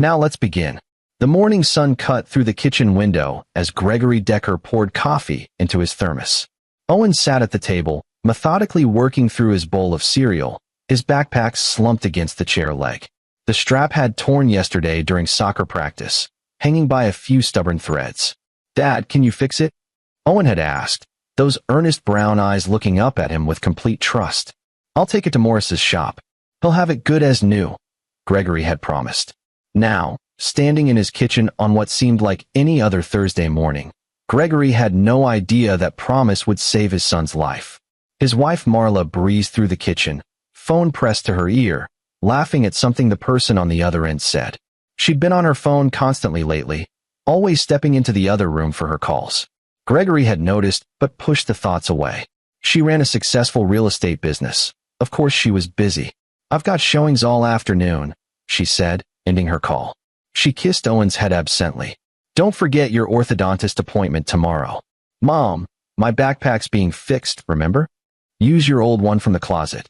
Now let's begin. The morning sun cut through the kitchen window as Gregory Decker poured coffee into his thermos. Owen sat at the table, methodically working through his bowl of cereal, his backpack slumped against the chair leg. The strap had torn yesterday during soccer practice, hanging by a few stubborn threads. "Dad, can you fix it?" Owen had asked, those earnest brown eyes looking up at him with complete trust. "I'll take it to Morris's shop. He'll have it good as new," Gregory had promised. Now, standing in his kitchen on what seemed like any other Thursday morning, Gregory had no idea that promise would save his son's life. His wife Marla breezed through the kitchen, phone pressed to her ear, laughing at something the person on the other end said. She'd been on her phone constantly lately, always stepping into the other room for her calls. Gregory had noticed, but pushed the thoughts away. She ran a successful real estate business. Of course she was busy. "I've got showings all afternoon," she said, ending her call. She kissed Owen's head absently. "Don't forget your orthodontist appointment tomorrow." "Mom, my backpack's being fixed, remember? Use your old one from the closet."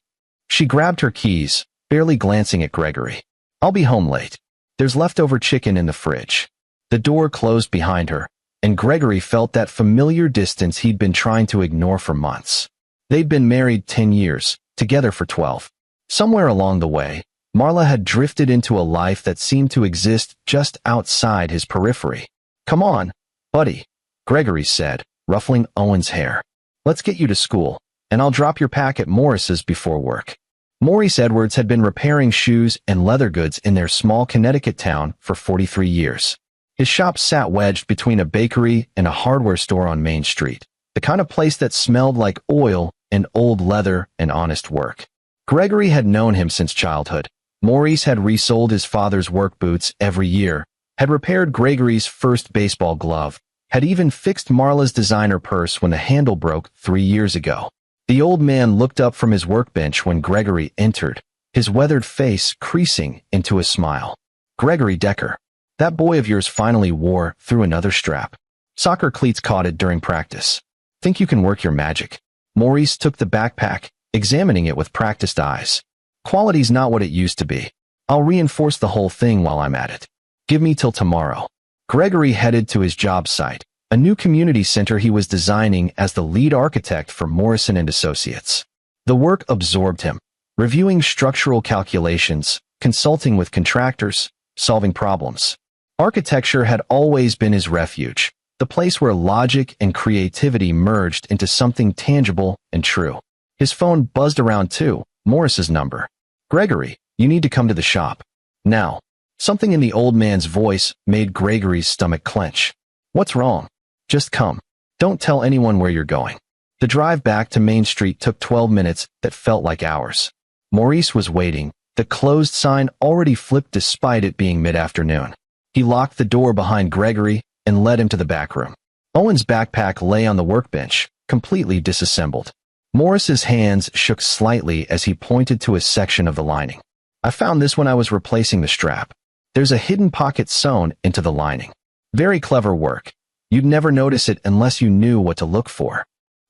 She grabbed her keys, barely glancing at Gregory. "I'll be home late. There's leftover chicken in the fridge." The door closed behind her, and Gregory felt that familiar distance he'd been trying to ignore for months. They'd been married 10 years, together for 12. Somewhere along the way, Marla had drifted into a life that seemed to exist just outside his periphery. "Come on, buddy," Gregory said, ruffling Owen's hair. "Let's get you to school, and I'll drop your pack at Morris's before work." Maurice Edwards had been repairing shoes and leather goods in their small Connecticut town for 43 years. His shop sat wedged between a bakery and a hardware store on Main Street, the kind of place that smelled like oil and old leather and honest work. Gregory had known him since childhood. Maurice had resold his father's work boots every year, had repaired Gregory's first baseball glove, had even fixed Marla's designer purse when the handle broke 3 years ago. The old man looked up from his workbench when Gregory entered, his weathered face creasing into a smile. "Gregory Decker, that boy of yours finally wore through another strap. Soccer cleats caught it during practice. Think you can work your magic?" Maurice took the backpack, examining it with practiced eyes. "Quality's not what it used to be. I'll reinforce the whole thing while I'm at it. Give me till tomorrow." Gregory headed to his job site, a new community center he was designing as the lead architect for Morrison & Associates. The work absorbed him, reviewing structural calculations, consulting with contractors, solving problems. Architecture had always been his refuge, the place where logic and creativity merged into something tangible and true. His phone buzzed around too, Morris's number. "Gregory, you need to come to the shop. Now." Something in the old man's voice made Gregory's stomach clench. "What's wrong? Just come. Don't tell anyone where you're going." The drive back to Main Street took 12 minutes that felt like hours. Maurice was waiting, the closed sign already flipped despite it being mid-afternoon. He locked the door behind Gregory and led him to the back room. Owen's backpack lay on the workbench, completely disassembled. Morris's hands shook slightly as he pointed to a section of the lining. "I found this when I was replacing the strap. There's a hidden pocket sewn into the lining. Very clever work. You'd never notice it unless you knew what to look for."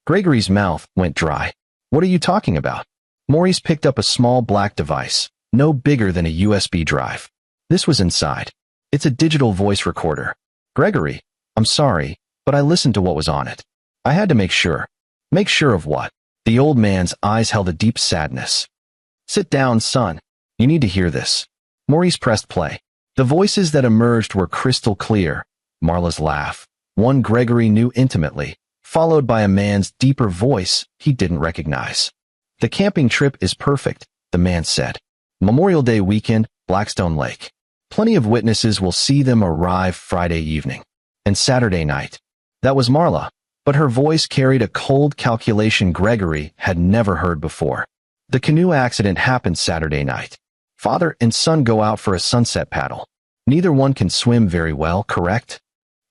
Gregory's mouth went dry. "What are you talking about?" Maurice picked up a small black device, no bigger than a USB drive. This was inside. "It's a digital voice recorder." "Gregory, I'm sorry, but I listened to what was on it. I had to make sure." "Make sure of what?" The old man's eyes held a deep sadness. "Sit down, son. You need to hear this." Maurice pressed play. The voices that emerged were crystal clear. Marla's laugh, one Gregory knew intimately, followed by a man's deeper voice he didn't recognize. "The camping trip is perfect," the man said. "Memorial Day weekend, Blackstone Lake. Plenty of witnesses will see them arrive Friday evening. And Saturday night." That was Marla, but her voice carried a cold calculation Gregory had never heard before. "The canoe accident happened Saturday night. Father and son go out for a sunset paddle. Neither one can swim very well, correct?"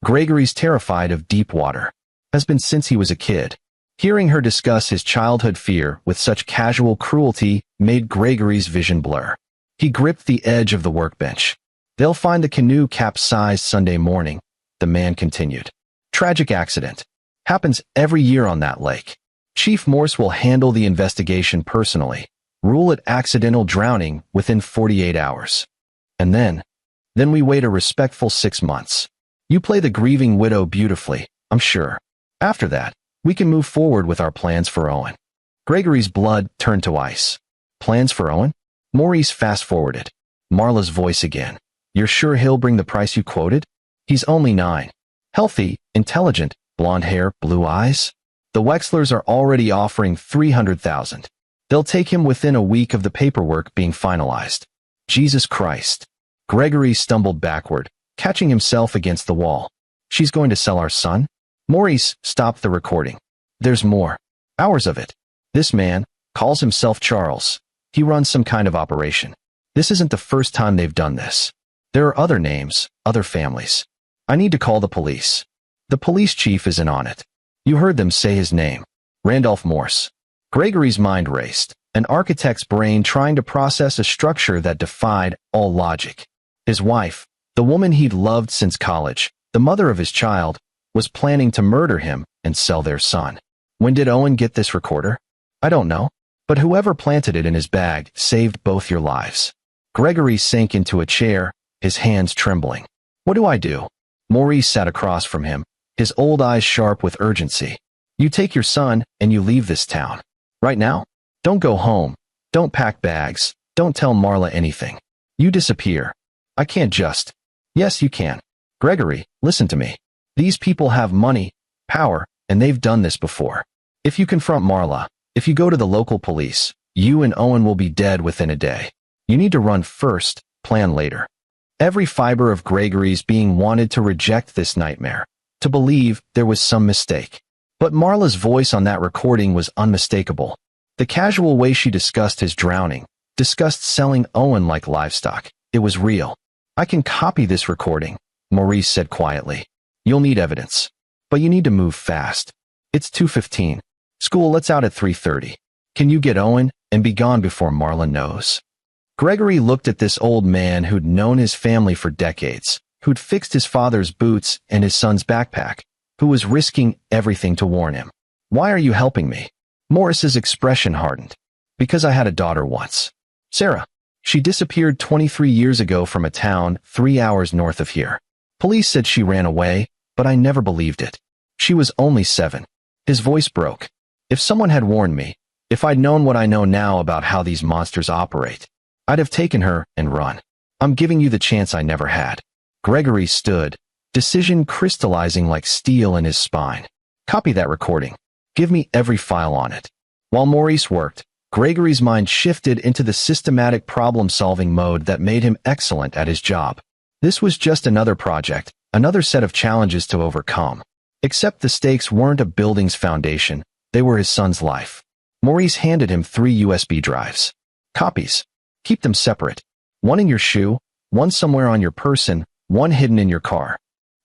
Gregory's terrified of deep water. Has been since he was a kid. Hearing her discuss his childhood fear with such casual cruelty made Gregory's vision blur. He gripped the edge of the workbench. "They'll find the canoe capsized Sunday morning," the man continued. "Tragic accident. Happens every year on that lake. Chief Morse will handle the investigation personally. Rule it accidental drowning within 48 hours. And then Then we wait a respectful 6 months. You play the grieving widow beautifully, I'm sure. After that, we can move forward with our plans for Owen. Gregory's blood turned to ice. Plans for Owen? Maurice fast-forwarded. Marla's voice again. You're sure he'll bring the price you quoted? He's only 9. Healthy, intelligent, blonde hair, blue eyes? The Wexlers are already offering $300,000. They'll take him within a week of the paperwork being finalized. Jesus Christ. Gregory stumbled backward, catching himself against the wall. She's going to sell our son? Maurice stopped the recording. There's more. Hours of it. This man calls himself Charles. He runs some kind of operation. This isn't the first time they've done this. There are other names, other families. I need to call the police. The police chief is in on it. You heard them say his name. Randolph Morse. Gregory's mind raced, an architect's brain trying to process a structure that defied all logic. His wife, the woman he'd loved since college, the mother of his child, was planning to murder him and sell their son. When did Owen get this recorder? I don't know, but whoever planted it in his bag saved both your lives. Gregory sank into a chair, his hands trembling. What do I do? Maurice sat across from him, his old eyes sharp with urgency. You take your son and you leave this town. Right now? Don't go home. Don't pack bags. Don't tell Marla anything. You disappear. I can't just. Yes, you can. Gregory, listen to me. These people have money, power, and they've done this before. If you confront Marla, if you go to the local police, you and Owen will be dead within a day. You need to run first, plan later. Every fiber of Gregory's being wanted to reject this nightmare, to believe there was some mistake. But Marla's voice on that recording was unmistakable. The casual way she discussed his drowning, discussed selling Owen like livestock, it was real. I can copy this recording, Maurice said quietly. You'll need evidence. But you need to move fast. It's 2:15. School lets out at 3:30. Can you get Owen and be gone before Marla knows? Gregory looked at this old man who'd known his family for decades, who'd fixed his father's boots and his son's backpack, who was risking everything to warn him. Why are you helping me? Morris's expression hardened. Because I had a daughter once. Sarah. She disappeared 23 years ago from a town 3 hours north of here. Police said she ran away, but I never believed it. She was only 7. His voice broke. If someone had warned me, if I'd known what I know now about how these monsters operate, I'd have taken her and run. I'm giving you the chance I never had. Gregory stood, decision crystallizing like steel in his spine. Copy that recording. Give me every file on it. While Maurice worked, Gregory's mind shifted into the systematic problem-solving mode that made him excellent at his job. This was just another project, another set of challenges to overcome. Except the stakes weren't a building's foundation, they were his son's life. Maurice handed him 3 USB drives. Copies. Keep them separate. One in your shoe, one somewhere on your person, one hidden in your car.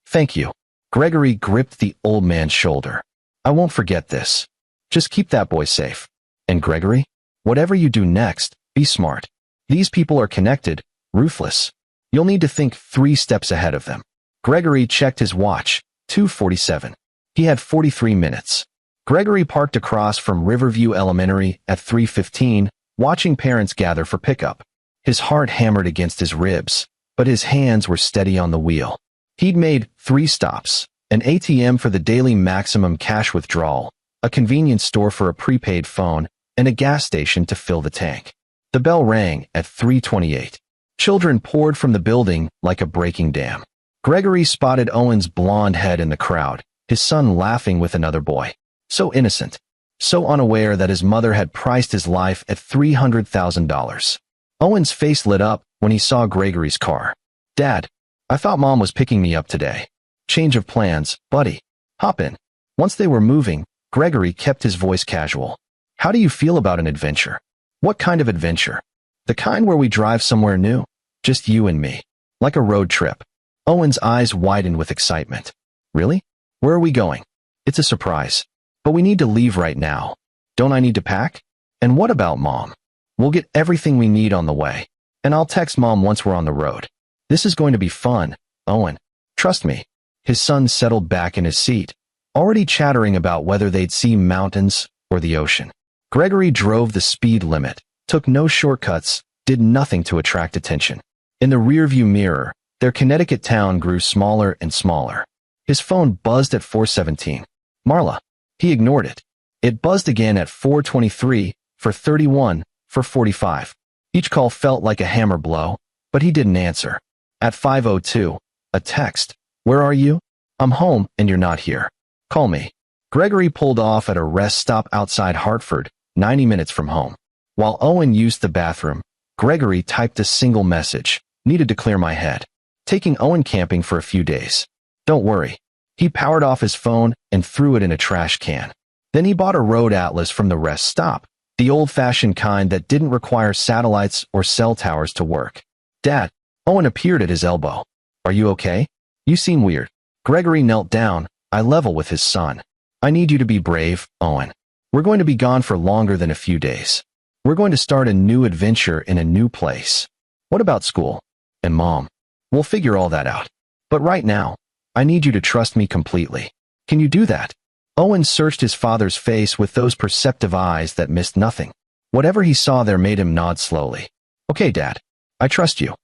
Thank you. Gregory gripped the old man's shoulder. I won't forget this. Just keep that boy safe. And Gregory, whatever you do next, be smart. These people are connected, ruthless. You'll need to think 3 steps ahead of them. Gregory checked his watch, 2:47. He had 43 minutes. Gregory parked across from Riverview Elementary at 3:15, watching parents gather for pickup. His heart hammered against his ribs, but his hands were steady on the wheel. He'd made 3 stops, an ATM for the daily maximum cash withdrawal, a convenience store for a prepaid phone, and a gas station to fill the tank. The bell rang at 3:28. Children poured from the building like a breaking dam. Gregory spotted Owen's blonde head in the crowd, his son laughing with another boy. So innocent, so unaware that his mother had priced his life at $300,000. Owen's face lit up when he saw Gregory's car. Dad, I thought Mom was picking me up today. Change of plans, buddy. Hop in. Once they were moving, Gregory kept his voice casual. How do you feel about an adventure? What kind of adventure? The kind where we drive somewhere new? Just you and me. Like a road trip. Owen's eyes widened with excitement. Really? Where are we going? It's a surprise. But we need to leave right now. Don't I need to pack? And what about Mom? We'll get everything we need on the way. And I'll text Mom once we're on the road. This is going to be fun, Owen. Trust me. His son settled back in his seat, already chattering about whether they'd see mountains or the ocean. Gregory drove the speed limit, took no shortcuts, did nothing to attract attention. In the rearview mirror, Their Connecticut town grew smaller and smaller. His phone buzzed at 4:17. Marla. He ignored it. It buzzed again at 4:23, for 31, for 45. Each call felt like a hammer blow, but he didn't answer. At 5:02, a text. Where are you? I'm home and you're not here. Call me. Gregory pulled off at a rest stop outside Hartford, 90 minutes from home. While Owen used the bathroom, Gregory typed a single message. Needed to clear my head. Taking Owen camping for a few days. Don't worry. He powered off his phone and threw it in a trash can. Then he bought a road atlas from the rest stop, the old-fashioned kind that didn't require satellites or cell towers to work. Dad. Owen appeared at his elbow. Are you okay? You seem weird. Gregory knelt down, eye level with his son. I need you to be brave, Owen. We're going to be gone for longer than a few days. We're going to start a new adventure in a new place. What about school? And Mom? We'll figure all that out. But right now, I need you to trust me completely. Can you do that? Owen searched his father's face with those perceptive eyes that missed nothing. Whatever he saw there made him nod slowly. Okay, Dad. I trust you.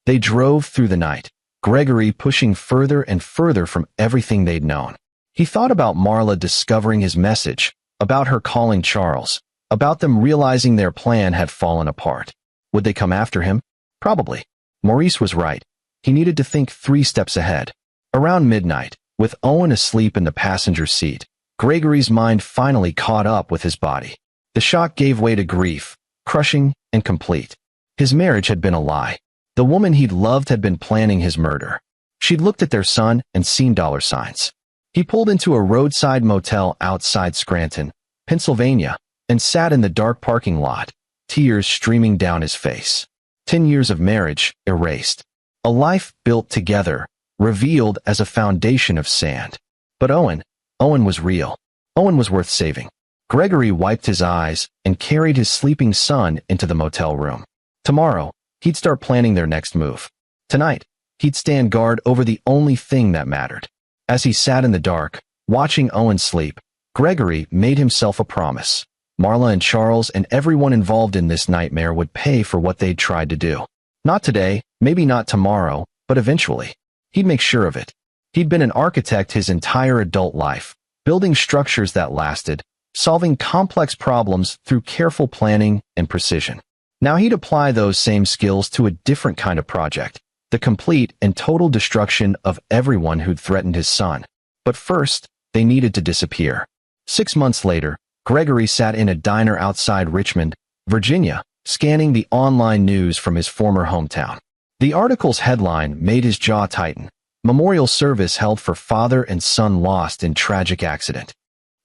They drove through the night, Gregory pushing further and further from everything they'd known. He thought about Marla discovering his message, about her calling Charles, about them realizing their plan had fallen apart. Would they come after him? Probably. Maurice was right. He needed to think 3 steps ahead. Around midnight, with Owen asleep in the passenger seat, Gregory's mind finally caught up with his body. The shock gave way to grief, crushing and complete. His marriage had been a lie. The woman he'd loved had been planning his murder. She'd looked at their son and seen dollar signs. He pulled into a roadside motel outside Scranton, Pennsylvania, and sat in the dark parking lot, tears streaming down his face. 10 years of marriage erased. A life built together, revealed as a foundation of sand. But Owen was real. Owen was worth saving. Gregory wiped his eyes and carried his sleeping son into the motel room. Tomorrow, he'd start planning their next move. Tonight, he'd stand guard over the only thing that mattered. As he sat in the dark, watching Owen sleep, Gregory made himself a promise. Marla and Charles and everyone involved in this nightmare would pay for what they'd tried to do. Not today, maybe not tomorrow, but eventually. He'd make sure of it. He'd been an architect his entire adult life, building structures that lasted, solving complex problems through careful planning and precision. Now he'd apply those same skills to a different kind of project, the complete and total destruction of everyone who'd threatened his son. But first, they needed to disappear. 6 months later, Gregory sat in a diner outside Richmond, Virginia, scanning the online news from his former hometown. The article's headline made his jaw tighten. Memorial service held for father and son lost in tragic accident.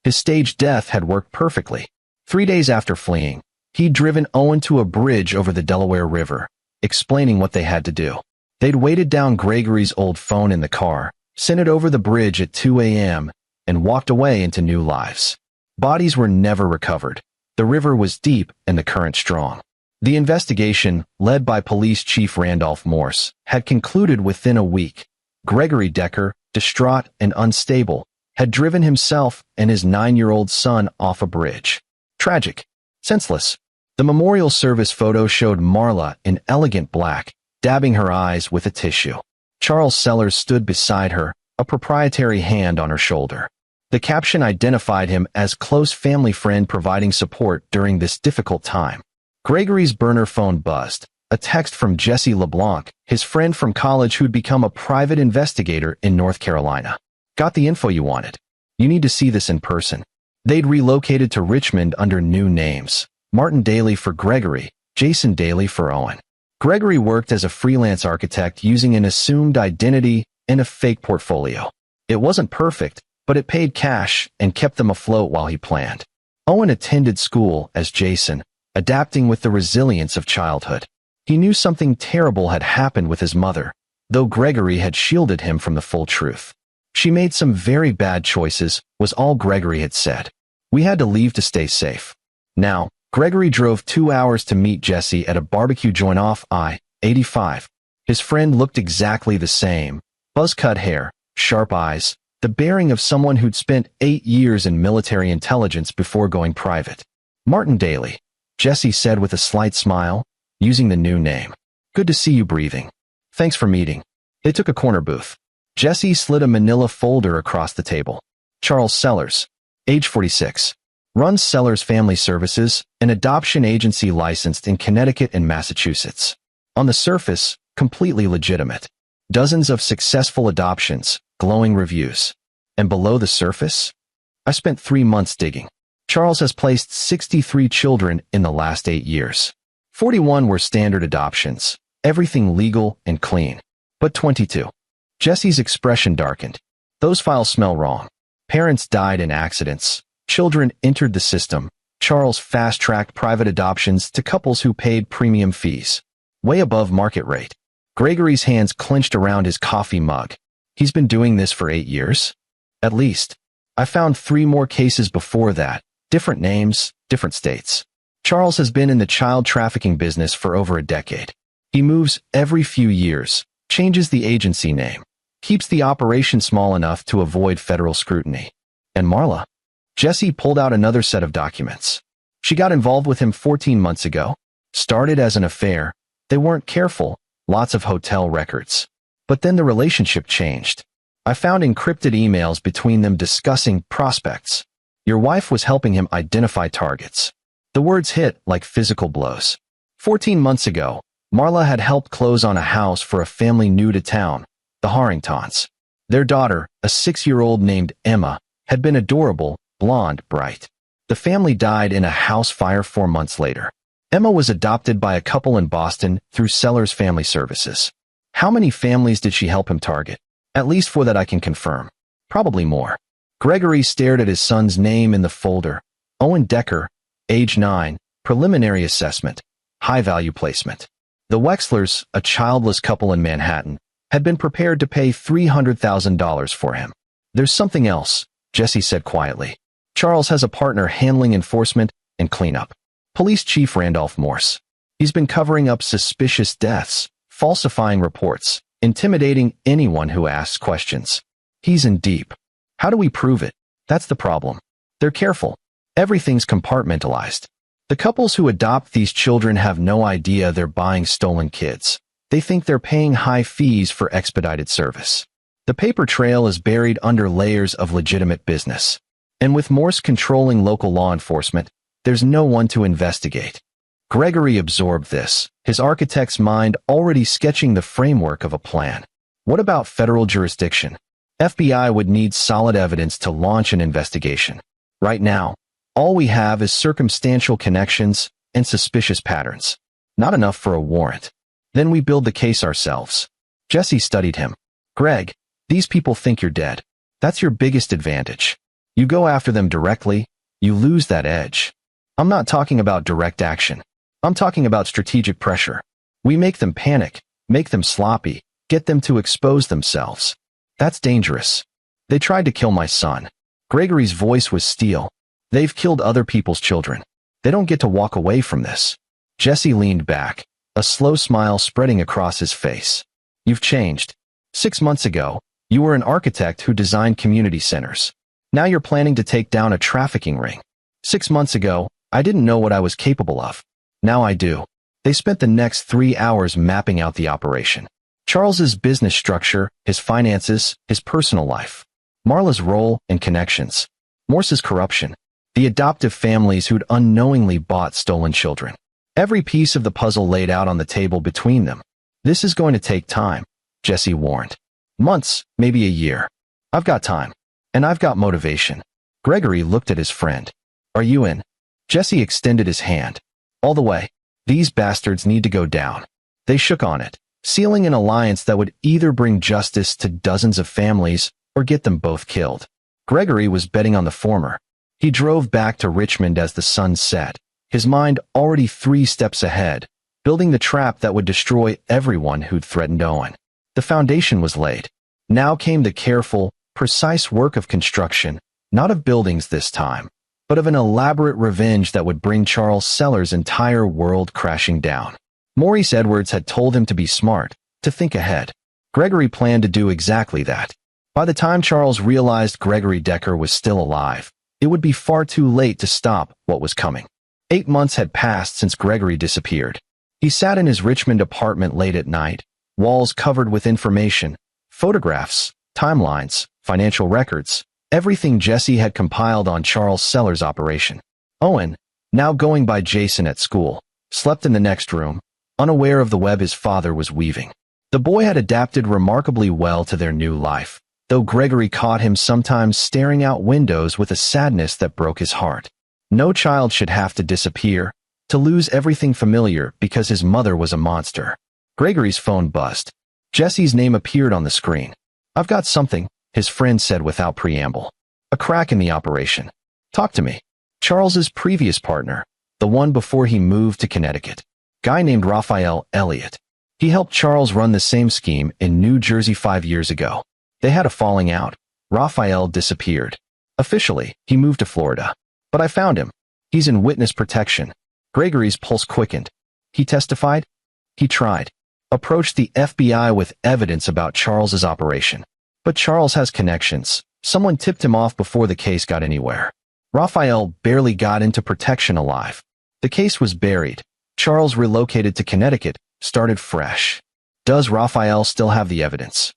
His staged death had worked perfectly. 3 days after fleeing, he'd driven Owen to a bridge over the Delaware River, explaining what they had to do. They'd weighted down Gregory's old phone in the car, sent it over the bridge at 2 a.m., and walked away into new lives. Bodies were never recovered. The river was deep and the current strong. The investigation, led by Police Chief Randolph Morse, had concluded within a week. Gregory Decker, distraught and unstable, had driven himself and his 9-year-old son off a bridge. Tragic. Senseless. The memorial service photo showed Marla in elegant black, dabbing her eyes with a tissue. Charles Sellers stood beside her, a proprietary hand on her shoulder. The caption identified him as close family friend providing support during this difficult time. Gregory's burner phone buzzed. A text from Jesse LeBlanc, his friend from college who'd become a private investigator in North Carolina. Got the info you wanted. You need to see this in person. They'd relocated to Richmond under new names. Martin Daly for Gregory, Jason Daly for Owen. Gregory worked as a freelance architect using an assumed identity and a fake portfolio. It wasn't perfect, but it paid cash and kept them afloat while he planned. Owen attended school as Jason, adapting with the resilience of childhood. He knew something terrible had happened with his mother, though Gregory had shielded him from the full truth. She made some very bad choices, was all Gregory had said. We had to leave to stay safe. Now, Gregory drove 2 hours to meet Jesse at a barbecue joint off I-85. His friend looked exactly the same. Buzz-cut hair, sharp eyes, the bearing of someone who'd spent 8 years in military intelligence before going private. Martin Daly, Jesse said with a slight smile, using the new name. Good to see you breathing. Thanks for meeting. They took a corner booth. Jesse slid a manila folder across the table. Charles Sellers, age 46. Runs Sellers Family Services, an adoption agency licensed in Connecticut and Massachusetts. On the surface, completely legitimate. Dozens of successful adoptions, glowing reviews. And below the surface? I spent 3 months digging. Charles has placed 63 children in the last 8 years. 41 were standard adoptions, everything legal and clean. But 22. Jesse's expression darkened. Those files smell wrong. Parents died in accidents. Children entered the system. Charles fast-tracked private adoptions to couples who paid premium fees, way above market rate. Gregory's hands clenched around his coffee mug. He's been doing this for 8 years? At least. I found 3 more cases before that, different names, different states. Charles has been in the child trafficking business for over a decade. He moves every few years, changes the agency name, keeps the operation small enough to avoid federal scrutiny. And Marla? Jesse pulled out another set of documents. She got involved with him 14 months ago. Started as an affair. They weren't careful, lots of hotel records. But then the relationship changed. I found encrypted emails between them discussing prospects. Your wife was helping him identify targets. The words hit like physical blows. 14 months ago, Marla had helped close on a house for a family new to town, the Harringtons. Their daughter, a 6-year-old named Emma, had been adorable, blonde, bright. The family died in a house fire 4 months later. Emma was adopted by a couple in Boston through Sellers Family Services. How many families did she help him target? At least 4 that I can confirm. Probably more. Gregory stared at his son's name in the folder. Owen Decker, age 9, preliminary assessment, high-value placement. The Wexlers, a childless couple in Manhattan, had been prepared to pay $300,000 for him. There's something else, Jesse said quietly. Charles has a partner handling enforcement and cleanup. Police Chief Randolph Morse. He's been covering up suspicious deaths, falsifying reports, intimidating anyone who asks questions. He's in deep. How do we prove it? That's the problem. They're careful. Everything's compartmentalized. The couples who adopt these children have no idea they're buying stolen kids. They think they're paying high fees for expedited service. The paper trail is buried under layers of legitimate business. And with Morse controlling local law enforcement, there's no one to investigate. Gregory absorbed this, his architect's mind already sketching the framework of a plan. What about federal jurisdiction? FBI would need solid evidence to launch an investigation. Right now, all we have is circumstantial connections and suspicious patterns. Not enough for a warrant. Then we build the case ourselves. Jesse studied him. Greg, these people think you're dead. That's your biggest advantage. You go after them directly, you lose that edge. I'm not talking about direct action. I'm talking about strategic pressure. We make them panic, make them sloppy, get them to expose themselves. That's dangerous. They tried to kill my son. Gregory's voice was steel. They've killed other people's children. They don't get to walk away from this. Jesse leaned back, a slow smile spreading across his face. You've changed. 6 months ago, you were an architect who designed community centers. Now you're planning to take down a trafficking ring. 6 months ago, I didn't know what I was capable of. Now I do. They spent the next 3 hours mapping out the operation. Charles's business structure, his finances, his personal life. Marla's role and connections. Morse's corruption. The adoptive families who'd unknowingly bought stolen children. Every piece of the puzzle laid out on the table between them. This is going to take time, Jesse warned. Months, maybe a year. I've got time. And I've got motivation. Gregory looked at his friend. Are you in? Jesse extended his hand. All the way. These bastards need to go down. They shook on it, sealing an alliance that would either bring justice to dozens of families or get them both killed. Gregory was betting on the former. He drove back to Richmond as the sun set, his mind already 3 steps ahead, building the trap that would destroy everyone who'd threatened Owen. The foundation was laid. Now came the careful, precise work of construction, not of buildings this time, but of an elaborate revenge that would bring Charles Sellers' entire world crashing down. Maurice Edwards had told him to be smart, to think ahead. Gregory planned to do exactly that. By the time Charles realized Gregory Decker was still alive, it would be far too late to stop what was coming. 8 months had passed since Gregory disappeared. He sat in his Richmond apartment late at night, walls covered with information, photographs, timelines, financial records, everything Jesse had compiled on Charles Sellers' operation. Owen, now going by Jason at school, slept in the next room, unaware of the web his father was weaving. The boy had adapted remarkably well to their new life, though Gregory caught him sometimes staring out windows with a sadness that broke his heart. No child should have to disappear, to lose everything familiar because his mother was a monster. Gregory's phone buzzed. Jesse's name appeared on the screen. "I've got something," his friend said without preamble. "A crack in the operation. Talk to me." Charles's previous partner, the one before he moved to Connecticut, guy named Raphael Elliott. He helped Charles run the same scheme in New Jersey 5 years ago. They had a falling out. Raphael disappeared. Officially, he moved to Florida. But I found him. He's in witness protection. Gregory's pulse quickened. He testified? He tried. Approached the FBI with evidence about Charles's operation. But Charles has connections. Someone tipped him off before the case got anywhere. Raphael barely got into protection alive. The case was buried. Charles relocated to Connecticut, started fresh. Does Raphael still have the evidence?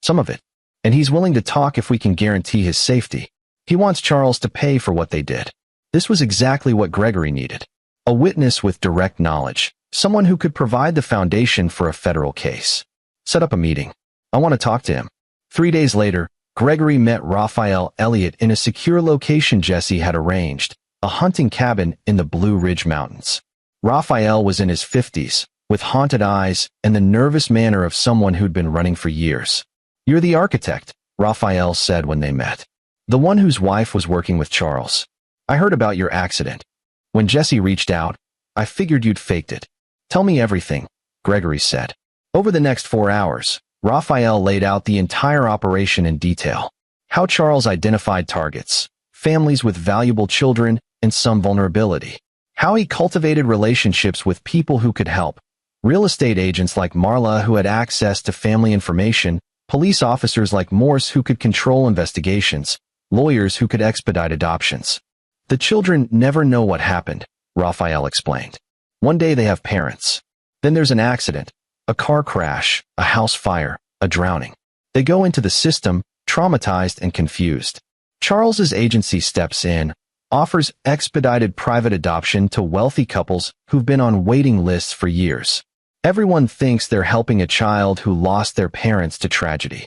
Some of it. And he's willing to talk if we can guarantee his safety. He wants Charles to pay for what they did. This was exactly what Gregory needed. A witness with direct knowledge. Someone who could provide the foundation for a federal case. Set up a meeting. I want to talk to him. 3 days later, Gregory met Raphael Elliott in a secure location Jesse had arranged, a hunting cabin in the Blue Ridge Mountains. Raphael was in his 50s, with haunted eyes and the nervous manner of someone who'd been running for years. "You're the architect," Raphael said when they met. "The one whose wife was working with Charles. I heard about your accident. When Jesse reached out, I figured you'd faked it. Tell me everything," Gregory said. Over the next 4 hours, Raphael laid out the entire operation in detail. How Charles identified targets, families with valuable children and some vulnerability. How he cultivated relationships with people who could help. Real estate agents like Marla who had access to family information, police officers like Morse who could control investigations, lawyers who could expedite adoptions. The children never know what happened, Raphael explained. One day they have parents. Then there's an accident, a car crash, a house fire, a drowning. They go into the system, traumatized and confused. Charles's agency steps in, offers expedited private adoption to wealthy couples who've been on waiting lists for years. Everyone thinks they're helping a child who lost their parents to tragedy.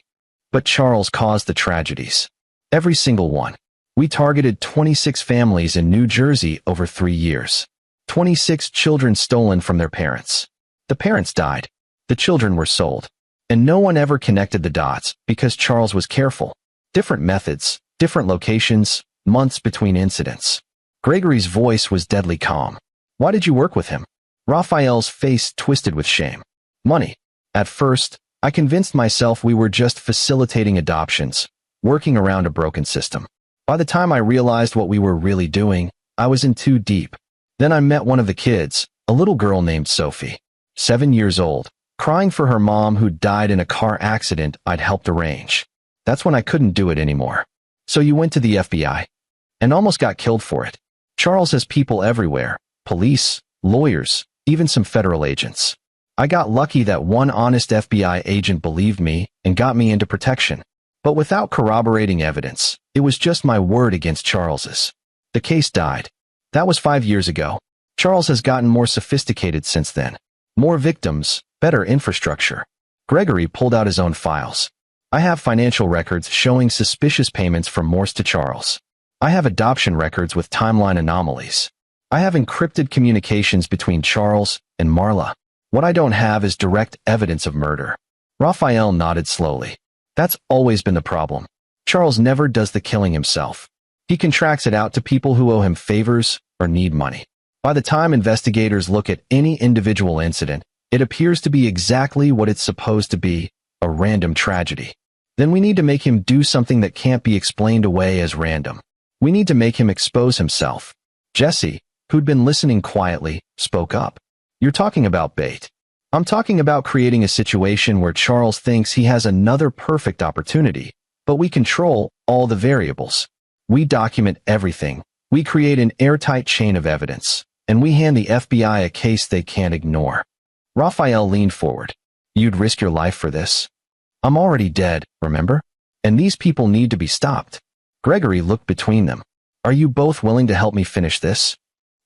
But Charles caused the tragedies. Every single one. We targeted 26 families in New Jersey over 3 years. 26 children stolen from their parents. The parents died. The children were sold. And no one ever connected the dots because Charles was careful. Different methods, different locations, months between incidents. Gregory's voice was deadly calm. Why did you work with him? Raphael's face twisted with shame. Money. At first, I convinced myself we were just facilitating adoptions, working around a broken system. By the time I realized what we were really doing, I was in too deep. Then I met one of the kids, a little girl named Sophie, 7 years old, crying for her mom who died in a car accident I'd helped arrange. That's when I couldn't do it anymore. So you went to the FBI and almost got killed for it. Charles has people everywhere, police, lawyers, even some federal agents. I got lucky that one honest FBI agent believed me and got me into protection. But without corroborating evidence, it was just my word against Charles's. The case died. That was 5 years ago. Charles has gotten more sophisticated since then. More victims, better infrastructure. Gregory pulled out his own files. I have financial records showing suspicious payments from Morse to Charles. I have adoption records with timeline anomalies. I have encrypted communications between Charles and Marla. What I don't have is direct evidence of murder. Raphael nodded slowly. That's always been the problem. Charles never does the killing himself. He contracts it out to people who owe him favors or need money. By the time investigators look at any individual incident, it appears to be exactly what it's supposed to be, a random tragedy. Then we need to make him do something that can't be explained away as random. We need to make him expose himself. Jesse, who'd been listening quietly, spoke up. You're talking about bait. I'm talking about creating a situation where Charles thinks he has another perfect opportunity, but we control all the variables. We document everything. We create an airtight chain of evidence, and we hand the FBI a case they can't ignore. Raphael leaned forward. You'd risk your life for this? I'm already dead, remember? And these people need to be stopped. Gregory looked between them. Are you both willing to help me finish this?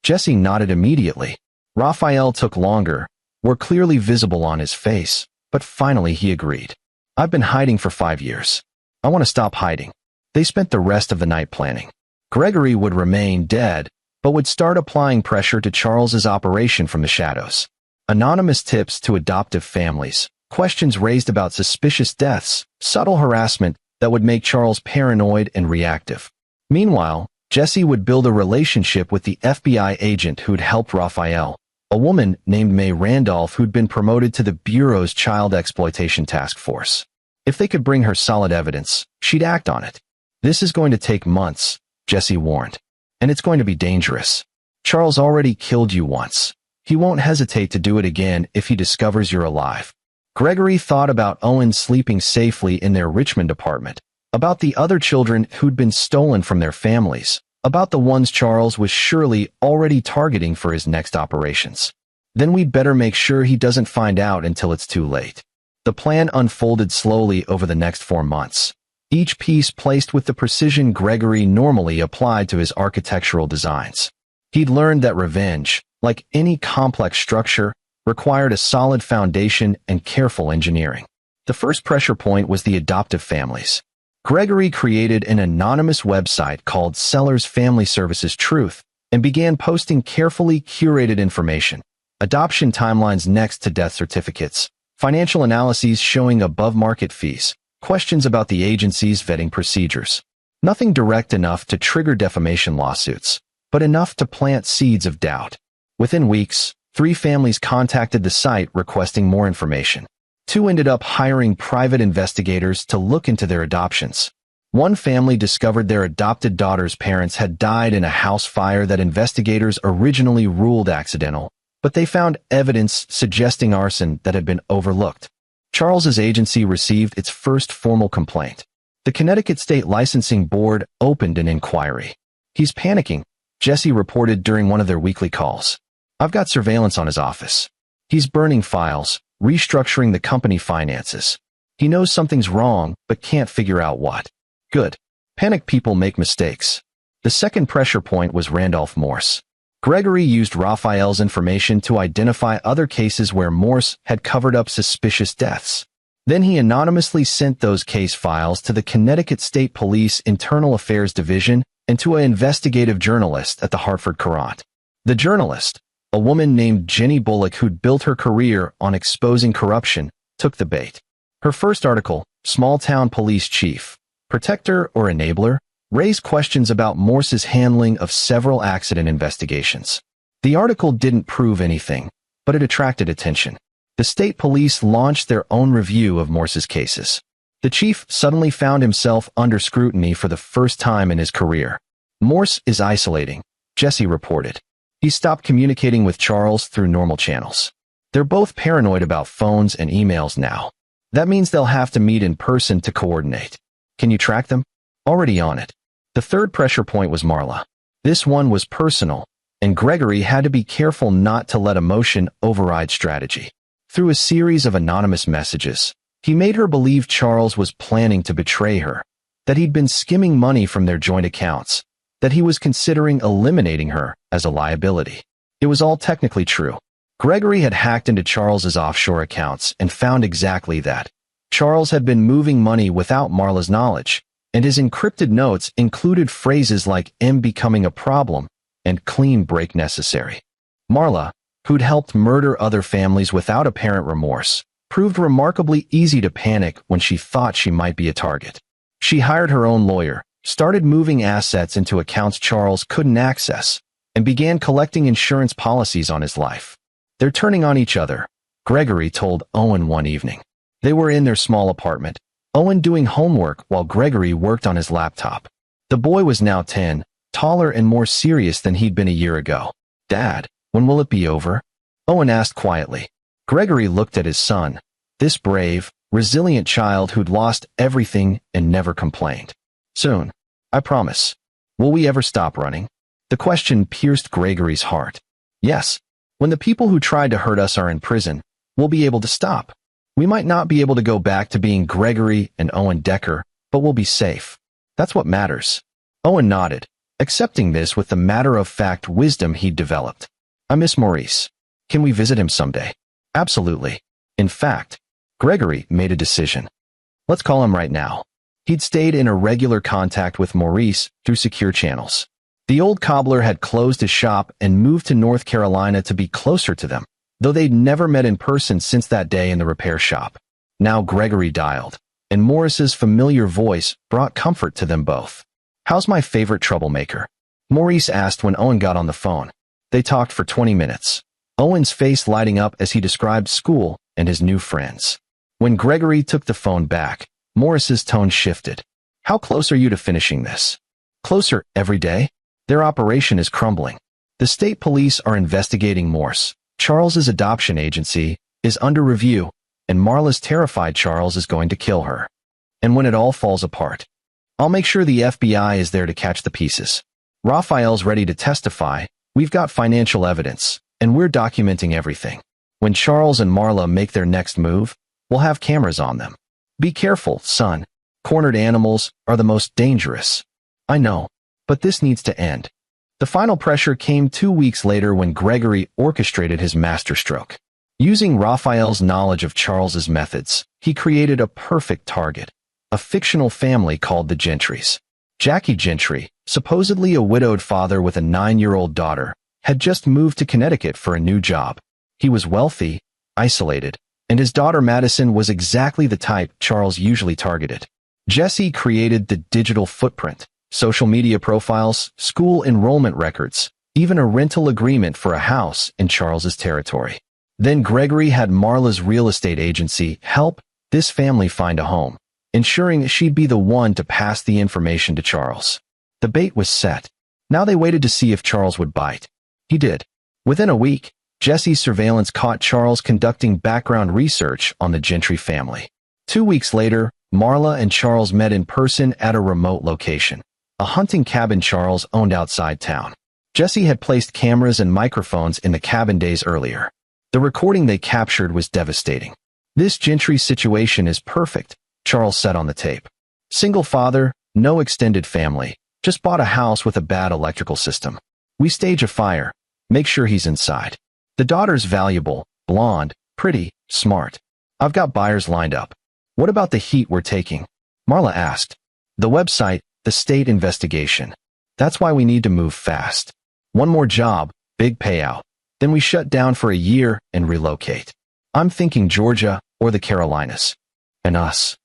Jesse nodded immediately. Raphael took longer, were clearly visible on his face, but finally he agreed. I've been hiding for 5 years. I want to stop hiding. They spent the rest of the night planning. Gregory would remain dead, but would start applying pressure to Charles's operation from the shadows. Anonymous tips to adoptive families, questions raised about suspicious deaths, subtle harassment that would make Charles paranoid and reactive. Meanwhile, Jesse would build a relationship with the FBI agent who'd helped Raphael, a woman named May Randolph who'd been promoted to the Bureau's Child Exploitation Task Force. If they could bring her solid evidence, she'd act on it. This is going to take months, Jesse warned. And it's going to be dangerous. Charles already killed you once. He won't hesitate to do it again if he discovers you're alive. Gregory thought about Owen sleeping safely in their Richmond apartment, about the other children who'd been stolen from their families, about the ones Charles was surely already targeting for his next operations. Then we'd better make sure he doesn't find out until it's too late. The plan unfolded slowly over the next 4 months, each piece placed with the precision Gregory normally applied to his architectural designs. He'd learned that revenge, like any complex structure, required a solid foundation and careful engineering. The first pressure point was the adoptive families. Gregory created an anonymous website called Sellers Family Services Truth and began posting carefully curated information, adoption timelines next to death certificates, financial analyses showing above-market fees, questions about the agency's vetting procedures. Nothing direct enough to trigger defamation lawsuits, but enough to plant seeds of doubt. Within weeks, 3 families contacted the site requesting more information. 2 ended up hiring private investigators to look into their adoptions. One family discovered their adopted daughter's parents had died in a house fire that investigators originally ruled accidental, but they found evidence suggesting arson that had been overlooked. Charles's agency received its first formal complaint. The Connecticut State Licensing Board opened an inquiry. He's panicking, Jesse reported during one of their weekly calls. I've got surveillance on his office. He's burning files, restructuring the company finances. He knows something's wrong, but can't figure out what. Good. Panicked people make mistakes. The second pressure point was Randolph Morse. Gregory used Raphael's information to identify other cases where Morse had covered up suspicious deaths. Then he anonymously sent those case files to the Connecticut State Police Internal Affairs Division and to an investigative journalist at the Hartford Courant. The journalist, a woman named Jenny Bullock who'd built her career on exposing corruption, took the bait. Her first article, Small Town Police Chief, Protector or Enabler, raised questions about Morse's handling of several accident investigations. The article didn't prove anything, but it attracted attention. The state police launched their own review of Morse's cases. The chief suddenly found himself under scrutiny for the first time in his career. Morse is isolating, Jesse reported. He stopped communicating with Charles through normal channels. They're both paranoid about phones and emails now. That means they'll have to meet in person to coordinate. Can you track them? Already on it. The third pressure point was Marla. This one was personal, and Gregory had to be careful not to let emotion override strategy. Through a series of anonymous messages, he made her believe Charles was planning to betray her, that he'd been skimming money from their joint accounts, that he was considering eliminating her as a liability. It was all technically true. Gregory had hacked into Charles's offshore accounts and found exactly that. Charles had been moving money without Marla's knowledge, and his encrypted notes included phrases like "M becoming a problem" and "clean break necessary." Marla, who'd helped murder other families without apparent remorse, proved remarkably easy to panic when she thought she might be a target. She hired her own lawyer, started moving assets into accounts Charles couldn't access, and began collecting insurance policies on his life. They're turning on each other, Gregory told Owen one evening. They were in their small apartment, Owen doing homework while Gregory worked on his laptop. The boy was now 10, taller and more serious than he'd been a year ago. "Dad, when will it be over?" Owen asked quietly. Gregory looked at his son, this brave, resilient child who'd lost everything and never complained. "Soon. I promise. Will we ever stop running?" The question pierced Gregory's heart. "Yes. When the people who tried to hurt us are in prison, we'll be able to stop." We might not be able to go back to being Gregory and Owen Decker, but we'll be safe. That's what matters. Owen nodded, accepting this with the matter-of-fact wisdom he'd developed. I miss Maurice. Can we visit him someday? Absolutely. In fact, Gregory made a decision. Let's call him right now. He'd stayed in a regular contact with Maurice through secure channels. The old cobbler had closed his shop and moved to North Carolina to be closer to them, though they'd never met in person since that day in the repair shop. Now Gregory dialed, and Morris's familiar voice brought comfort to them both. How's my favorite troublemaker? Maurice asked when Owen got on the phone. They talked for 20 minutes, Owen's face lighting up as he described school and his new friends. When Gregory took the phone back, Morris's tone shifted. How close are you to finishing this? Closer every day? Their operation is crumbling. The state police are investigating Morse. Charles's adoption agency is under review, and Marla's terrified Charles is going to kill her. And when it all falls apart, I'll make sure the FBI is there to catch the pieces. Raphael's ready to testify. We've got financial evidence, and we're documenting everything. When Charles and Marla make their next move, we'll have cameras on them. Be careful, son. Cornered animals are the most dangerous. I know, but this needs to end. The final pressure came 2 weeks later when Gregory orchestrated his masterstroke. Using Raphael's knowledge of Charles's methods, he created a perfect target, a fictional family called the Gentrys. Jackie Gentry, supposedly a widowed father with a 9-year-old daughter, had just moved to Connecticut for a new job. He was wealthy, isolated, and his daughter Madison was exactly the type Charles usually targeted. Jesse created the digital footprint, social media profiles, school enrollment records, even a rental agreement for a house in Charles's territory. Then Gregory had Marla's real estate agency help this family find a home, ensuring she'd be the one to pass the information to Charles. The bait was set. Now they waited to see if Charles would bite. He did. Within a week, Jesse's surveillance caught Charles conducting background research on the Gentry family. 2 weeks later, Marla and Charles met in person at a remote location, a hunting cabin Charles owned outside town. Jesse had placed cameras and microphones in the cabin days earlier. The recording they captured was devastating. This Gentry situation is perfect, Charles said on the tape. Single father, no extended family, just bought a house with a bad electrical system. We stage a fire, make sure he's inside. The daughter's valuable, blonde, pretty, smart. I've got buyers lined up. What about the heat we're taking? Marla asked. The website, the state investigation. That's why we need to move fast. One more job, big payout. Then we shut down for a year and relocate. I'm thinking Georgia or the Carolinas. And us.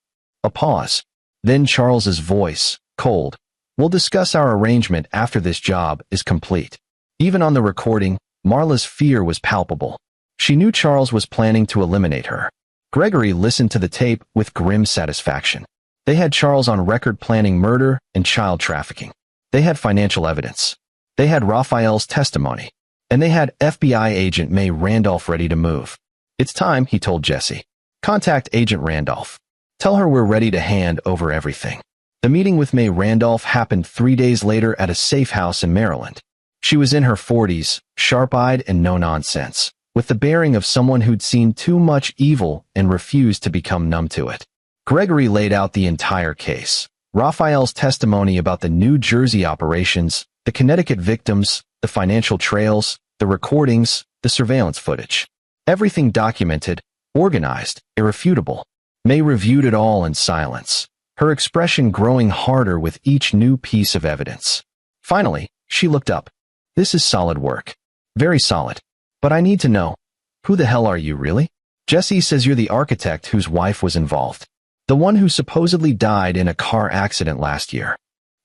A pause. Then Charles's voice, cold. We'll discuss our arrangement after this job is complete. Even on the recording, Marla's fear was palpable. She knew Charles was planning to eliminate her. Gregory listened to the tape with grim satisfaction. They had Charles on record planning murder and child trafficking. They had financial evidence. They had Raphael's testimony. And they had FBI agent May Randolph ready to move. It's time, he told Jesse. Contact Agent Randolph. Tell her we're ready to hand over everything. The meeting with May Randolph happened 3 days later at a safe house in Maryland. She was in her 40s, sharp-eyed and no-nonsense, with the bearing of someone who'd seen too much evil and refused to become numb to it. Gregory laid out the entire case. Raphael's testimony about the New Jersey operations, the Connecticut victims, the financial trails, the recordings, the surveillance footage. Everything documented, organized, irrefutable. May reviewed it all in silence, her expression growing harder with each new piece of evidence. Finally, she looked up. This is solid work. Very solid. But I need to know, who the hell are you, really? Jesse says you're the architect whose wife was involved. The one who supposedly died in a car accident last year.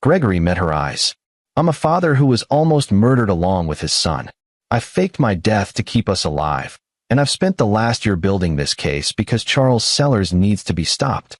Gregory met her eyes. I'm a father who was almost murdered along with his son. I faked my death to keep us alive, and I've spent the last year building this case because Charles Sellers needs to be stopped.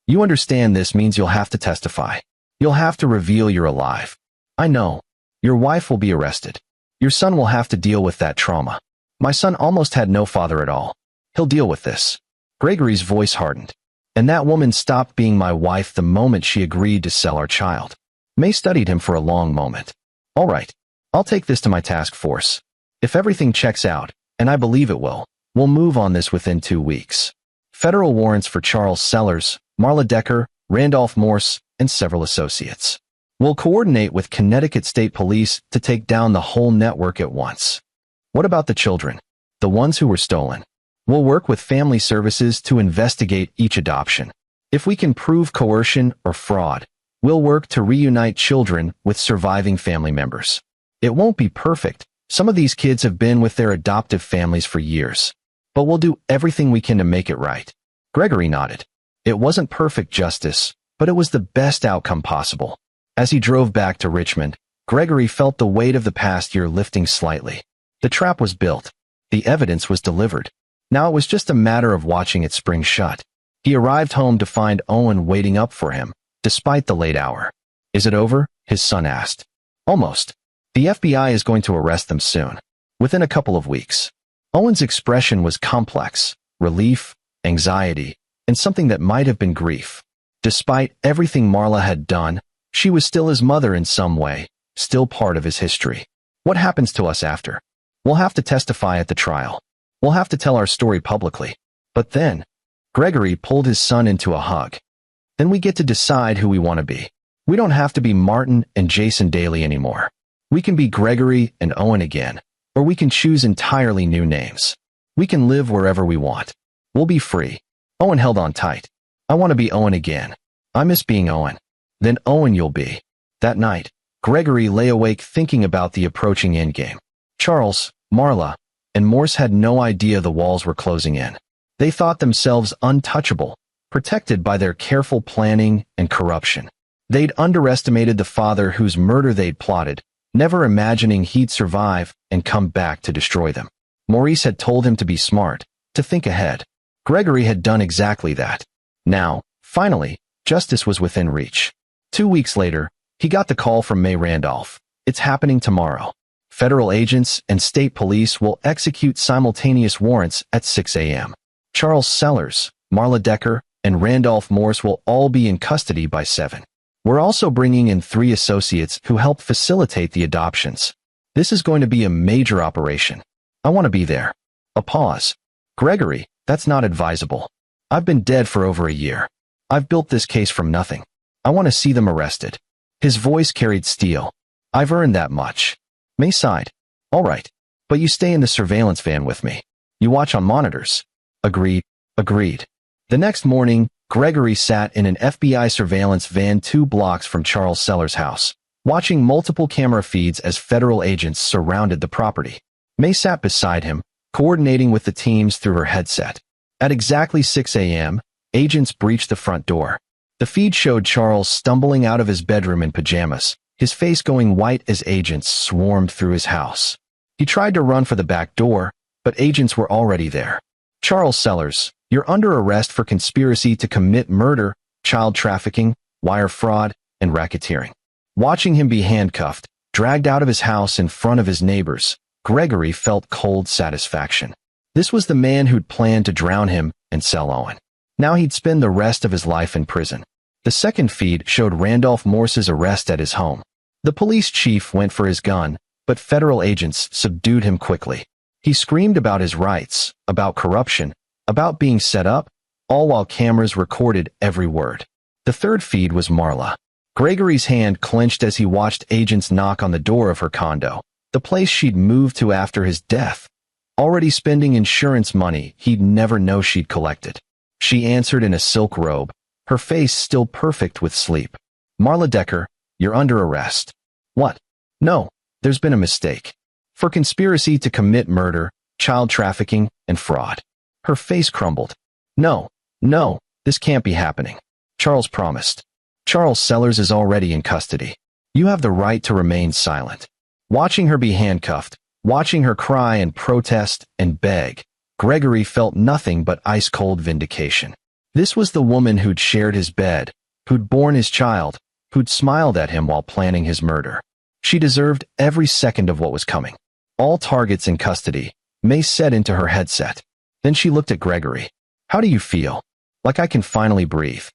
You understand this means you'll have to testify. You'll have to reveal you're alive. I know. Your wife will be arrested. Your son will have to deal with that trauma. My son almost had no father at all. He'll deal with this. Gregory's voice hardened. And that woman stopped being my wife the moment she agreed to sell our child. May studied him for a long moment. All right, I'll take this to my task force. If everything checks out, and I believe it will, we'll move on this within 2 weeks. Federal warrants for Charles Sellers, Marla Decker, Randolph Morse, and several associates. We'll coordinate with Connecticut State Police to take down the whole network at once. What about the children? The ones who were stolen? We'll work with family services to investigate each adoption. If we can prove coercion or fraud, we'll work to reunite children with surviving family members. It won't be perfect. Some of these kids have been with their adoptive families for years. But we'll do everything we can to make it right. Gregory nodded. It wasn't perfect justice, but it was the best outcome possible. As he drove back to Richmond, Gregory felt the weight of the past year lifting slightly. The trap was built. The evidence was delivered. Now it was just a matter of watching it spring shut. He arrived home to find Owen waiting up for him, despite the late hour. Is it over? His son asked. Almost. The FBI is going to arrest them soon. Within a couple of weeks. Owen's expression was complex, relief, anxiety, and something that might have been grief. Despite everything Marla had done, she was still his mother in some way, still part of his history. What happens to us after? We'll have to testify at the trial. We'll have to tell our story publicly. But then, Gregory pulled his son into a hug. Then we get to decide who we want to be. We don't have to be Martin and Jason Daly anymore. We can be Gregory and Owen again. Or we can choose entirely new names. We can live wherever we want. We'll be free. Owen held on tight. I want to be Owen again. I miss being Owen. Then Owen you'll be. That night, Gregory lay awake thinking about the approaching endgame. Charles, Marla, and Morse had no idea the walls were closing in. They thought themselves untouchable, protected by their careful planning and corruption. They'd underestimated the father whose murder they'd plotted, never imagining he'd survive and come back to destroy them. Maurice had told him to be smart, to think ahead. Gregory had done exactly that. Now, finally, justice was within reach. 2 weeks later, he got the call from May Randolph. It's happening tomorrow. Federal agents and state police will execute simultaneous warrants at 6 a.m. Charles Sellers, Marla Decker, and Randolph Morse will all be in custody by 7. We're also bringing in 3 associates who help facilitate the adoptions. This is going to be a major operation. I want to be there. A pause. Gregory, that's not advisable. I've been dead for over a year. I've built this case from nothing. I want to see them arrested. His voice carried steel. I've earned that much. May sighed. All right. But you stay in the surveillance van with me. You watch on monitors. Agreed. Agreed. The next morning, Gregory sat in an FBI surveillance van 2 blocks from Charles Sellers' house, watching multiple camera feeds as federal agents surrounded the property. May sat beside him, coordinating with the teams through her headset. At exactly 6 a.m., agents breached the front door. The feed showed Charles stumbling out of his bedroom in pajamas, his face going white as agents swarmed through his house. He tried to run for the back door, but agents were already there. Charles Sellers, you're under arrest for conspiracy to commit murder, child trafficking, wire fraud, and racketeering. Watching him be handcuffed, dragged out of his house in front of his neighbors, Gregory felt cold satisfaction. This was the man who'd planned to drown him and sell Owen. Now he'd spend the rest of his life in prison. The second feed showed Randolph Morse's arrest at his home. The police chief went for his gun, but federal agents subdued him quickly. He screamed about his rights, about corruption, about being set up, all while cameras recorded every word. The third feed was Marla. Gregory's hand clenched as he watched agents knock on the door of her condo, the place she'd moved to after his death, already spending insurance money he'd never know she'd collected. She answered in a silk robe, her face still perfect with sleep. Marla Decker, you're under arrest. What? No, there's been a mistake. For conspiracy to commit murder, child trafficking, and fraud. Her face crumbled. No, this can't be happening. Charles promised. Charles Sellers is already in custody. You have the right to remain silent. Watching her be handcuffed, watching her cry and protest and beg, Gregory felt nothing but ice-cold vindication. This was the woman who'd shared his bed, who'd borne his child, who'd smiled at him while planning his murder. She deserved every second of what was coming. All targets in custody, May said into her headset. Then she looked at Gregory. How do you feel? Like I can finally breathe.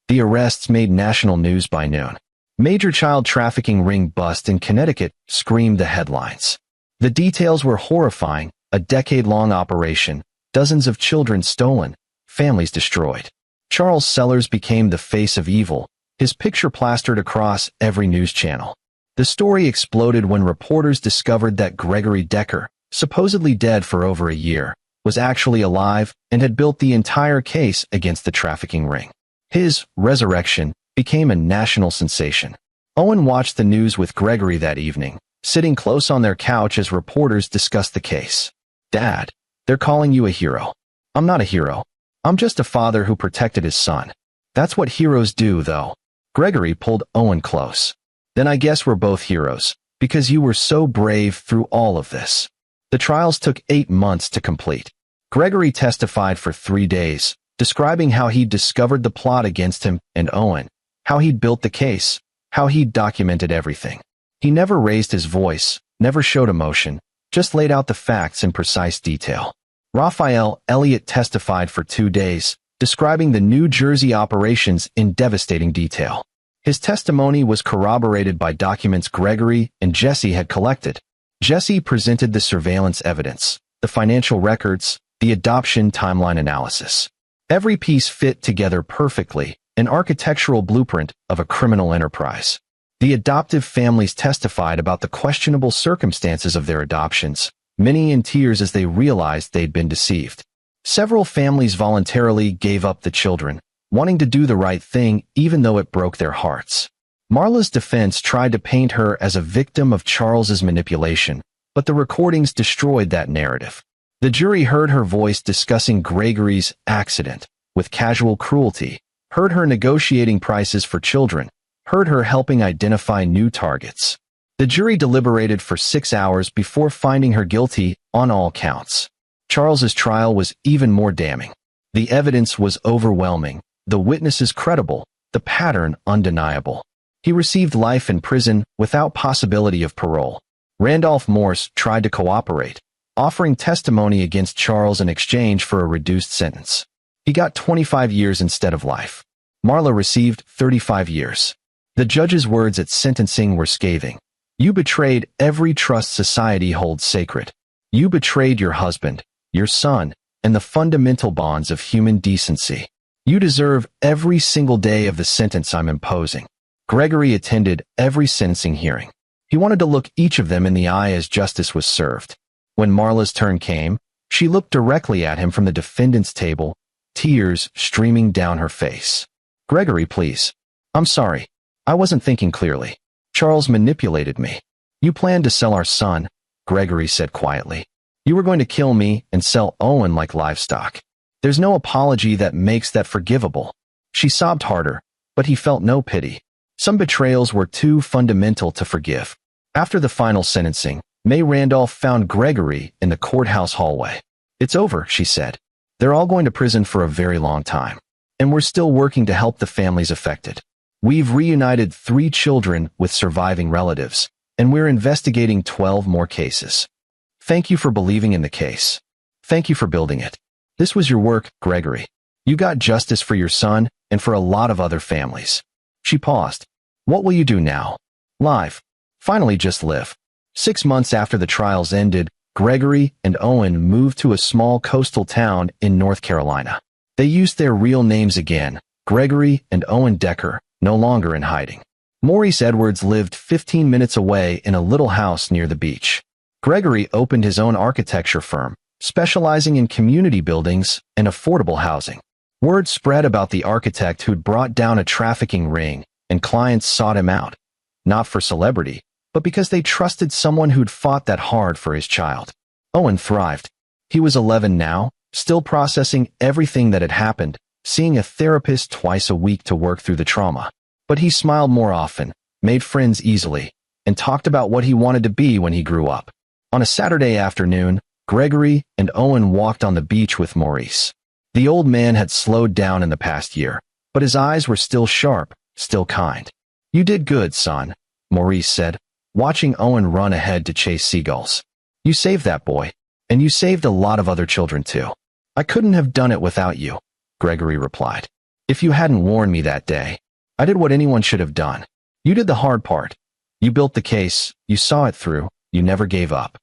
The arrests made national news by noon. Major child trafficking ring bust in Connecticut screamed the headlines. The details were horrifying, a decade-long operation, dozens of children stolen, families destroyed. Charles Sellers became the face of evil, his picture plastered across every news channel. The story exploded when reporters discovered that Gregory Decker, supposedly dead for over a year, was actually alive and had built the entire case against the trafficking ring. His resurrection became a national sensation. Owen watched the news with Gregory that evening, sitting close on their couch as reporters discussed the case. "Dad, they're calling you a hero." "I'm not a hero. I'm just a father who protected his son." "That's what heroes do, though." Gregory pulled Owen close. "Then I guess we're both heroes, because you were so brave through all of this." The trials took 8 months to complete. Gregory testified for 3 days, describing how he'd discovered the plot against him and Owen, how he'd built the case, how he'd documented everything. He never raised his voice, never showed emotion, just laid out the facts in precise detail. Raphael Elliott testified for 2 days, describing the New Jersey operations in devastating detail. His testimony was corroborated by documents Gregory and Jesse had collected. Jesse presented the surveillance evidence, the financial records, the adoption timeline analysis. Every piece fit together perfectly, an architectural blueprint of a criminal enterprise. The adoptive families testified about the questionable circumstances of their adoptions, many in tears as they realized they'd been deceived. Several families voluntarily gave up the children, wanting to do the right thing even though it broke their hearts. Marla's defense tried to paint her as a victim of Charles's manipulation, but the recordings destroyed that narrative. The jury heard her voice discussing Gregory's accident with casual cruelty, heard her negotiating prices for children, heard her helping identify new targets. The jury deliberated for 6 hours before finding her guilty on all counts. Charles's trial was even more damning. The evidence was overwhelming, the witnesses credible, the pattern undeniable. He received life in prison without possibility of parole. Randolph Morse tried to cooperate, offering testimony against Charles in exchange for a reduced sentence. He got 25 years instead of life. Marla received 35 years. The judge's words at sentencing were scathing. "You betrayed every trust society holds sacred. You betrayed your husband, your son, and the fundamental bonds of human decency. You deserve every single day of the sentence I'm imposing." Gregory attended every sentencing hearing. He wanted to look each of them in the eye as justice was served. When Marla's turn came, she looked directly at him from the defendant's table, tears streaming down her face. "Gregory, please. I'm sorry. I wasn't thinking clearly. Charles manipulated me." "You planned to sell our son," Gregory said quietly. "You were going to kill me and sell Owen like livestock. There's no apology that makes that forgivable." She sobbed harder, but he felt no pity. Some betrayals were too fundamental to forgive. After the final sentencing, May Randolph found Gregory in the courthouse hallway. "It's over," she said. "They're all going to prison for a very long time. And we're still working to help the families affected. We've reunited 3 children with surviving relatives, and we're investigating 12 more cases. Thank you for believing in the case. Thank you for building it. This was your work, Gregory. You got justice for your son and for a lot of other families." She paused. "What will you do now?" "Live. Finally just live." 6 months after the trials ended, Gregory and Owen moved to a small coastal town in North Carolina. They used their real names again, Gregory and Owen Decker, no longer in hiding. Maurice Edwards lived 15 minutes away in a little house near the beach. Gregory opened his own architecture firm, specializing in community buildings and affordable housing. Word spread about the architect who'd brought down a trafficking ring, and clients sought him out, not for celebrity, but because they trusted someone who'd fought that hard for his child. Owen thrived. He was 11 now, still processing everything that had happened, seeing a therapist twice a week to work through the trauma. But he smiled more often, made friends easily, and talked about what he wanted to be when he grew up. On a Saturday afternoon, Gregory and Owen walked on the beach with Maurice. The old man had slowed down in the past year, but his eyes were still sharp, still kind. "You did good, son," Maurice said, watching Owen run ahead to chase seagulls. "You saved that boy, and you saved a lot of other children too." "I couldn't have done it without you," Gregory replied. "If you hadn't warned me that day, I did what anyone should have done. You did the hard part. You built the case, you saw it through, you never gave up."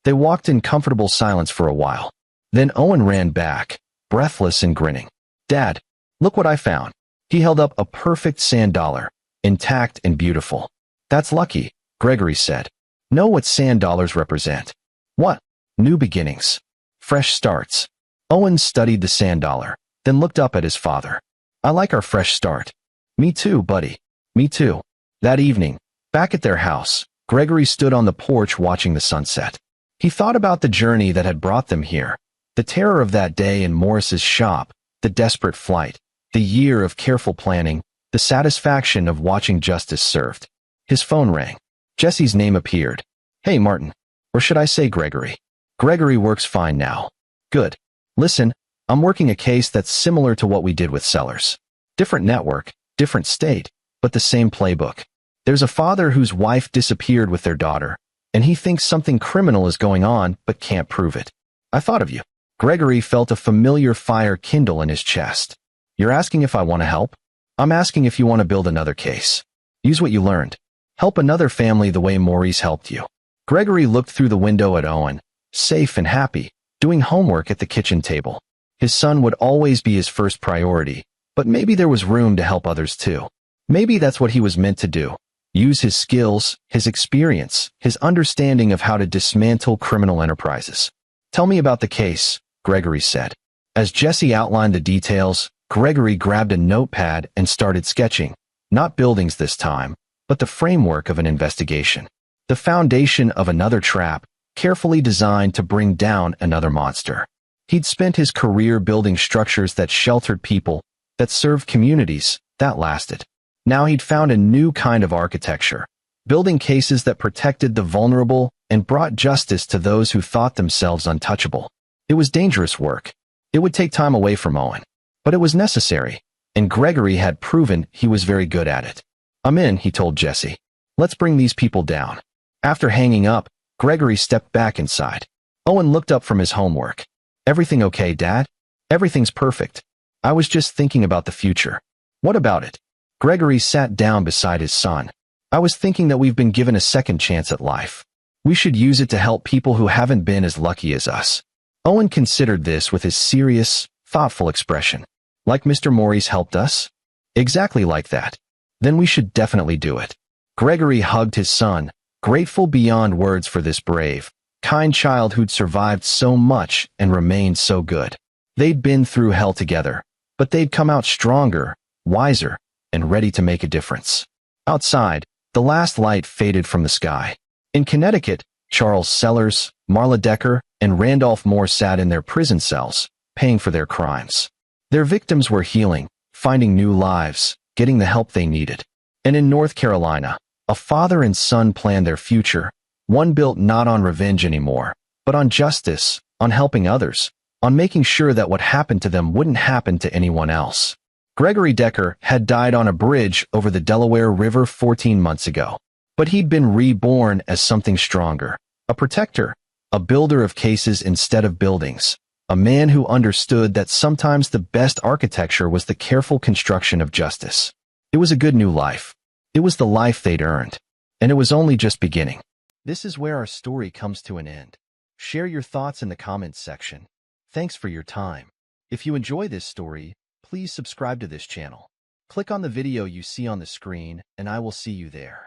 They walked in comfortable silence for a while. Then Owen ran back, breathless and grinning. Dad, look what I found. He held up a perfect sand dollar, intact and beautiful. That's lucky, Gregory said. Know what sand dollars represent? What? New beginnings. Fresh starts. Owen studied the sand dollar, then looked up at his father. I like our fresh start. Me too, buddy. Me too. That evening, back at their house, Gregory stood on the porch watching the sunset. He thought about the journey that had brought them here, the terror of that day in Morris's shop, the desperate flight, the year of careful planning, the satisfaction of watching justice served. His phone rang. Jesse's name appeared. Hey, Martin. Or should I say Gregory? Gregory works fine now. Good. Listen, I'm working a case that's similar to what we did with Sellers. Different network, different state, but the same playbook. There's a father whose wife disappeared with their daughter, and he thinks something criminal is going on but can't prove it. I thought of you. Gregory felt a familiar fire kindle in his chest. You're asking if I want to help? I'm asking if you want to build another case. Use what you learned. Help another family the way Maurice helped you. Gregory looked through the window at Owen, safe and happy, doing homework at the kitchen table. His son would always be his first priority, but maybe there was room to help others too. Maybe that's what he was meant to do. Use his skills, his experience, his understanding of how to dismantle criminal enterprises. Tell me about the case, Gregory said. As Jesse outlined the details, Gregory grabbed a notepad and started sketching, not buildings this time, but the framework of an investigation. The foundation of another trap, carefully designed to bring down another monster. He'd spent his career building structures that sheltered people, that served communities, that lasted. Now he'd found a new kind of architecture, building cases that protected the vulnerable and brought justice to those who thought themselves untouchable. It was dangerous work. It would take time away from Owen, but it was necessary, and Gregory had proven he was very good at it. I'm in, he told Jesse. Let's bring these people down. After hanging up, Gregory stepped back inside. Owen looked up from his homework. Everything okay, Dad? Everything's perfect. I was just thinking about the future. What about it? Gregory sat down beside his son. I was thinking that we've been given a second chance at life. We should use it to help people who haven't been as lucky as us. Owen considered this with his serious, thoughtful expression. Like Mr. Maurice helped us? Exactly like that. Then we should definitely do it. Gregory hugged his son, grateful beyond words for this brave, kind child who'd survived so much and remained so good. They'd been through hell together, but they'd come out stronger, wiser, and ready to make a difference. Outside, the last light faded from the sky. In Connecticut, Charles Sellers, Marla Decker, and Randolph Moore sat in their prison cells, paying for their crimes. Their victims were healing, finding new lives, getting the help they needed. And in North Carolina, a father and son planned their future, one built not on revenge anymore, but on justice, on helping others, on making sure that what happened to them wouldn't happen to anyone else. Gregory Decker had died on a bridge over the Delaware River 14 months ago, but he'd been reborn as something stronger, a protector, a builder of cases instead of buildings, a man who understood that sometimes the best architecture was the careful construction of justice. It was a good new life. It was the life they'd earned, and it was only just beginning. This is where our story comes to an end. Share your thoughts in the comments section. Thanks for your time. If you enjoy this story, please subscribe to this channel. Click on the video you see on the screen, and I will see you there.